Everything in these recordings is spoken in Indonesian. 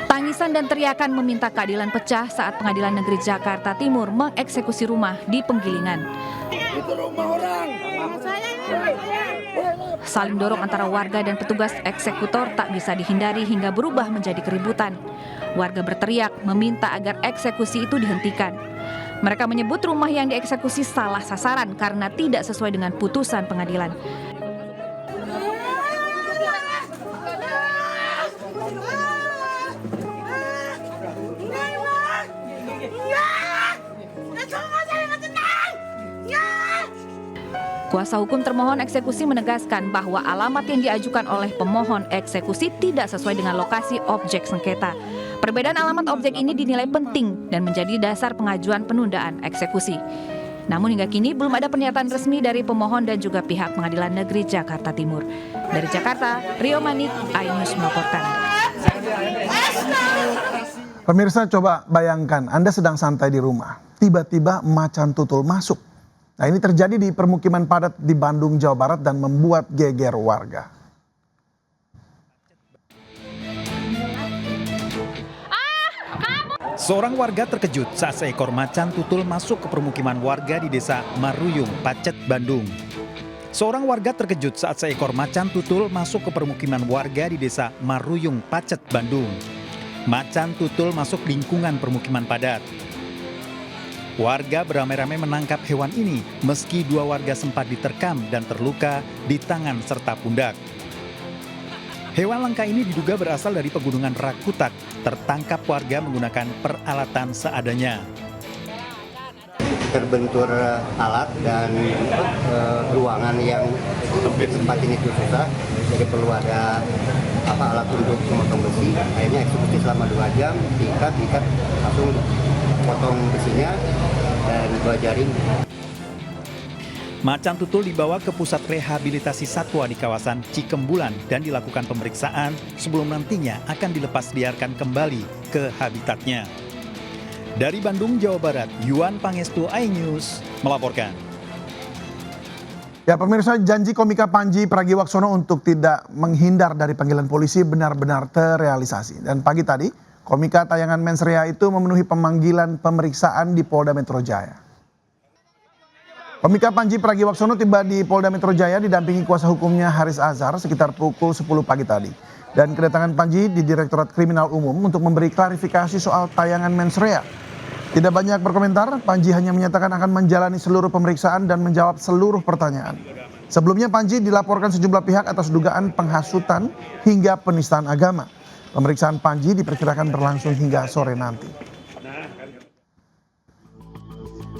Tangisan dan teriakan meminta keadilan pecah saat Pengadilan Negeri Jakarta Timur mengeksekusi rumah di Penggilingan. Itu rumah orang. Saling dorong antara warga dan petugas eksekutor tak bisa dihindari hingga berubah menjadi keributan. Warga berteriak meminta agar eksekusi itu dihentikan. Mereka menyebut rumah yang dieksekusi salah sasaran karena tidak sesuai dengan putusan pengadilan. Kuasa hukum termohon eksekusi menegaskan bahwa alamat yang diajukan oleh pemohon eksekusi tidak sesuai dengan lokasi objek sengketa. Perbedaan alamat objek ini dinilai penting dan menjadi dasar pengajuan penundaan eksekusi. Namun hingga kini belum ada pernyataan resmi dari pemohon dan juga pihak Pengadilan Negeri Jakarta Timur. Dari Jakarta, Rio Manik, iNews melaporkan. Pemirsa, coba bayangkan Anda sedang santai di rumah, tiba-tiba macan tutul masuk. Nah, ini terjadi di permukiman padat di Bandung, Jawa Barat dan membuat geger warga. Seorang warga terkejut saat seekor macan tutul masuk ke permukiman warga di Desa Maruyung, Pacet, Bandung. Seorang warga terkejut saat seekor macan tutul masuk ke permukiman warga di Desa Maruyung, Pacet, Bandung. Macan tutul masuk lingkungan permukiman padat. Warga beramai-ramai menangkap hewan ini meski dua warga sempat diterkam dan terluka di tangan serta pundak. Hewan langka ini diduga berasal dari pegunungan Rakutak, tertangkap warga menggunakan peralatan seadanya. Terbentur alat dan ruangan yang tempat ini susah, jadi perlu ada alat untuk memotong besi. Akhirnya eksekusi selama 2 jam, diikat langsung potong besinya dan 2 jaring. Macan tutul dibawa ke pusat rehabilitasi satwa di kawasan Cikembulan dan dilakukan pemeriksaan sebelum nantinya akan dilepas liarkan kembali ke habitatnya. Dari Bandung, Jawa Barat, Yuan Pangestu, iNews melaporkan. Ya pemirsa, janji komika Panji Pragiwaksono untuk tidak menghindar dari panggilan polisi benar-benar terrealisasi. Dan pagi tadi, komika tayangan Mensrea itu memenuhi pemanggilan pemeriksaan di Polda Metro Jaya. Komika Panji Pragiwaksono tiba di Polda Metro Jaya didampingi kuasa hukumnya Haris Azhar sekitar pukul 10 pagi tadi. Dan kedatangan Panji di Direktorat Kriminal Umum untuk memberi klarifikasi soal tayangan Mensrea. Tidak banyak berkomentar, Panji hanya menyatakan akan menjalani seluruh pemeriksaan dan menjawab seluruh pertanyaan. Sebelumnya Panji dilaporkan sejumlah pihak atas dugaan penghasutan hingga penistaan agama. Pemeriksaan Panji diperkirakan berlangsung hingga sore nanti.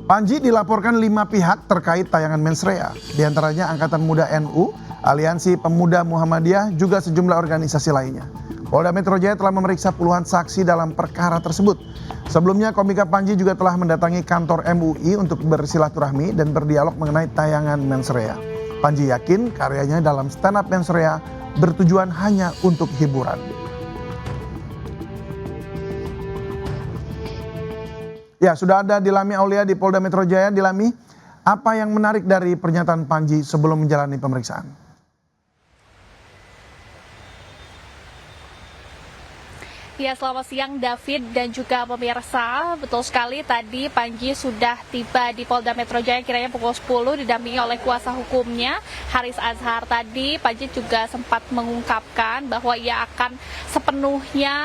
Panji dilaporkan 5 pihak terkait tayangan Mensrea, diantaranya Angkatan Muda NU, Aliansi Pemuda Muhammadiyah, juga sejumlah organisasi lainnya. Polda Metro Jaya telah memeriksa puluhan saksi dalam perkara tersebut. Sebelumnya komika Panji juga telah mendatangi kantor MUI untuk bersilaturahmi dan berdialog mengenai tayangan Mensrea. Panji yakin karyanya dalam stand up Mensrea bertujuan hanya untuk hiburan. Ya, sudah ada Dilami Aulia di Polda Metro Jaya. Dilami, apa yang menarik dari pernyataan Panji sebelum menjalani pemeriksaan? Ya, selamat siang David dan juga pemirsa. Betul sekali, tadi Panji sudah tiba di Polda Metro Jaya kiranya pukul 10 didampingi oleh kuasa hukumnya Haris Azhar. Tadi Panji juga sempat mengungkapkan bahwa ia akan sepenuhnya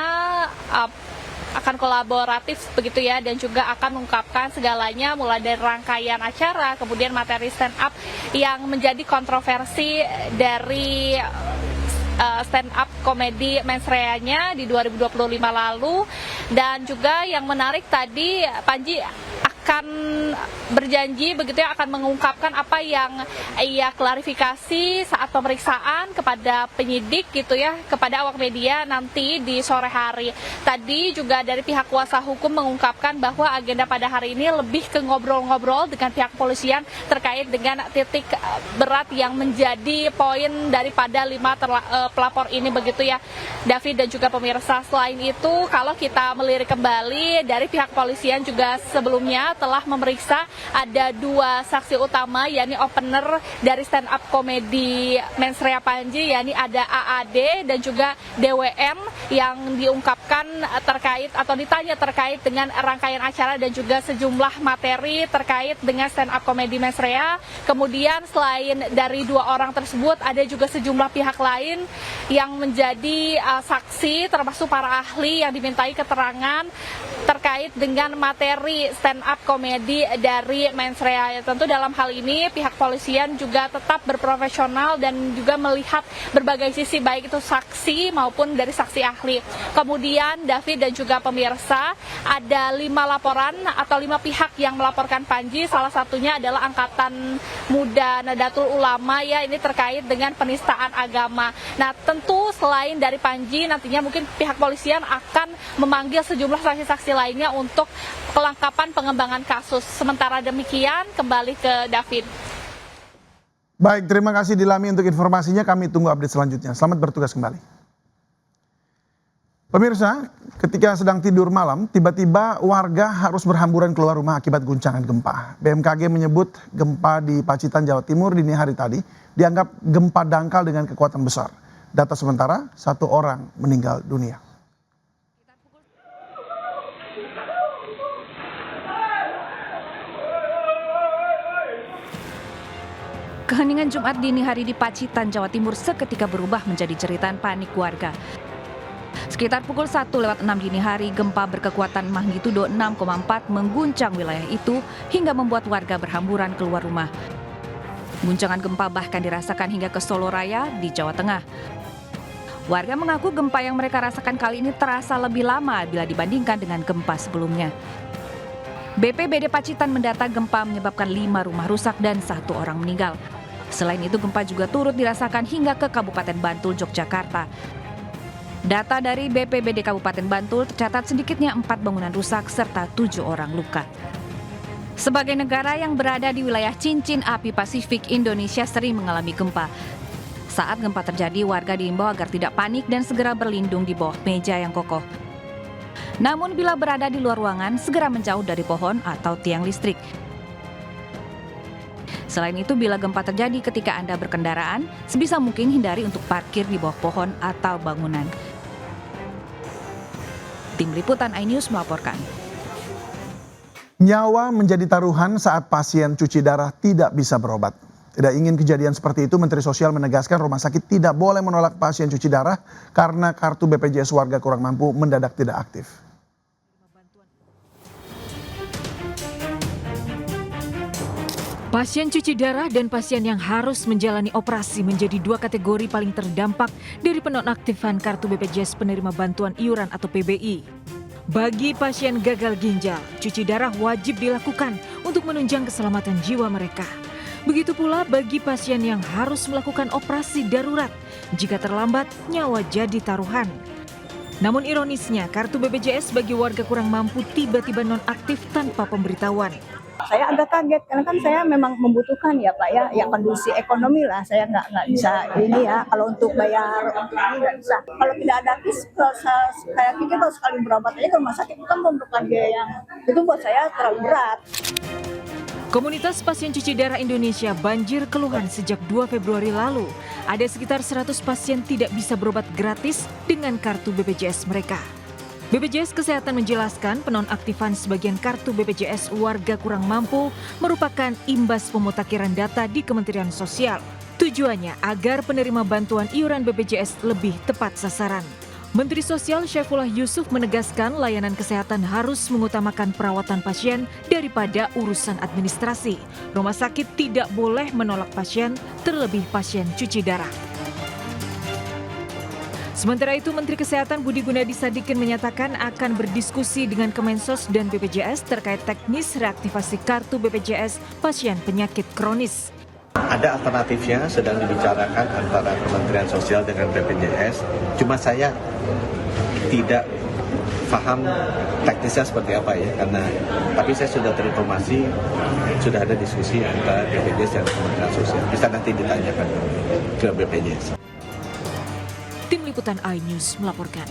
akan kolaboratif begitu ya, dan juga akan mengungkapkan segalanya mulai dari rangkaian acara, kemudian materi stand up yang menjadi kontroversi dari stand up komedi Mensrea-nya di 2025 lalu. Dan juga yang menarik tadi Panji akan berjanji begitu ya, akan mengungkapkan apa yang ia klarifikasi saat pemeriksaan kepada penyidik gitu ya, kepada awak media nanti di sore hari. Tadi juga dari pihak kuasa hukum mengungkapkan bahwa agenda pada hari ini lebih ke ngobrol-ngobrol dengan pihak kepolisian terkait dengan titik berat yang menjadi poin daripada 5 pelapor ini begitu ya, David dan juga pemirsa. Selain itu, kalau kita melirik kembali dari pihak kepolisian juga sebelumnya telah memeriksa ada 2 saksi utama, yakni opener dari stand up komedi Mensrea Panji, yakni ada AAD dan juga DWM, yang diungkapkan terkait atau ditanya terkait dengan rangkaian acara dan juga sejumlah materi terkait dengan stand up komedi Mensrea. Kemudian selain dari 2 orang tersebut, ada juga sejumlah pihak lain yang menjadi saksi, termasuk para ahli yang dimintai keterangan terkait dengan materi stand up komedi dari Mensrea. Tentu dalam hal ini pihak polisian juga tetap berprofesional dan juga melihat berbagai sisi, baik itu saksi maupun dari saksi ahli. Kemudian David dan juga pemirsa, ada 5 laporan atau 5 pihak yang melaporkan Panji. Salah satunya adalah Angkatan Muda Nahdlatul Ulama, ya, ini terkait dengan penistaan agama. Nah, tentu selain dari Panji, nantinya mungkin pihak polisian akan memanggil sejumlah saksi-saksi lainnya untuk kelengkapan pengembangan kasus. Sementara demikian, kembali ke David. Baik, terima kasih Dilami untuk informasinya. Kami tunggu update selanjutnya. Selamat bertugas kembali. Pemirsa, ketika sedang tidur malam, tiba-tiba warga harus berhamburan keluar rumah akibat guncangan gempa. BMKG menyebut gempa di Pacitan, Jawa Timur dini hari tadi dianggap gempa dangkal dengan kekuatan besar. Data sementara, 1 orang meninggal dunia. Keheningan Jumat dini hari di Pacitan, Jawa Timur seketika berubah menjadi jeritan panik warga. Sekitar pukul 1:06 dini hari, gempa berkekuatan magnitudo 6,4 mengguncang wilayah itu hingga membuat warga berhamburan keluar rumah. Guncangan gempa bahkan dirasakan hingga ke Solo Raya di Jawa Tengah. Warga mengaku gempa yang mereka rasakan kali ini terasa lebih lama bila dibandingkan dengan gempa sebelumnya. BPBD Pacitan mendata gempa menyebabkan 5 rumah rusak dan 1 orang meninggal. Selain itu, gempa juga turut dirasakan hingga ke Kabupaten Bantul, Yogyakarta. Data dari BPBD Kabupaten Bantul tercatat sedikitnya 4 bangunan rusak serta 7 orang luka. Sebagai negara yang berada di wilayah cincin api Pasifik, Indonesia sering mengalami gempa. Saat gempa terjadi, warga diimbau agar tidak panik dan segera berlindung di bawah meja yang kokoh. Namun bila berada di luar ruangan, segera menjauh dari pohon atau tiang listrik. Selain itu, bila gempa terjadi ketika Anda berkendaraan, sebisa mungkin hindari untuk parkir di bawah pohon atau bangunan. Tim Liputan iNews melaporkan. Nyawa menjadi taruhan saat pasien cuci darah tidak bisa berobat. Tidak ingin kejadian seperti itu, Menteri Sosial menegaskan rumah sakit tidak boleh menolak pasien cuci darah karena kartu BPJS warga kurang mampu mendadak tidak aktif. Pasien cuci darah dan pasien yang harus menjalani operasi menjadi 2 kategori paling terdampak dari penonaktifan kartu BPJS penerima bantuan iuran atau PBI. Bagi pasien gagal ginjal, cuci darah wajib dilakukan untuk menunjang keselamatan jiwa mereka. Begitu pula bagi pasien yang harus melakukan operasi darurat, jika terlambat nyawa jadi taruhan. Namun ironisnya, kartu BPJS bagi warga kurang mampu tiba-tiba nonaktif tanpa pemberitahuan. Saya agak kaget karena kan saya memang membutuhkan ya Pak ya kondisi ekonomi lah, saya nggak bisa ini ya, kalau untuk bayar ini nggak bisa. Kalau tidak ada kis, kayak kita kalau sekali berobat aja ke rumah sakit kan memerlukan biaya yang itu buat saya terlalu berat. Komunitas pasien cuci darah Indonesia banjir keluhan sejak 2 Februari lalu. Ada sekitar 100 pasien tidak bisa berobat gratis dengan kartu BPJS mereka. BPJS Kesehatan menjelaskan penonaktifan sebagian kartu BPJS warga kurang mampu merupakan imbas pemutakhiran data di Kementerian Sosial. Tujuannya agar penerima bantuan iuran BPJS lebih tepat sasaran. Menteri Sosial Syaifullah Yusuf menegaskan layanan kesehatan harus mengutamakan perawatan pasien daripada urusan administrasi. Rumah sakit tidak boleh menolak pasien, terlebih pasien cuci darah. Sementara itu, Menteri Kesehatan Budi Gunadi Sadikin menyatakan akan berdiskusi dengan Kemensos dan BPJS terkait teknis reaktivasi kartu BPJS pasien penyakit kronis. Ada alternatifnya sedang dibicarakan antara Kementerian Sosial dengan BPJS. Cuma saya tidak paham teknisnya seperti apa ya, tapi saya sudah terinformasi sudah ada diskusi antara BPJS dan Kementerian Sosial. Bisa nanti ditanyakan ke BPJS. Tim Liputan iNews melaporkan.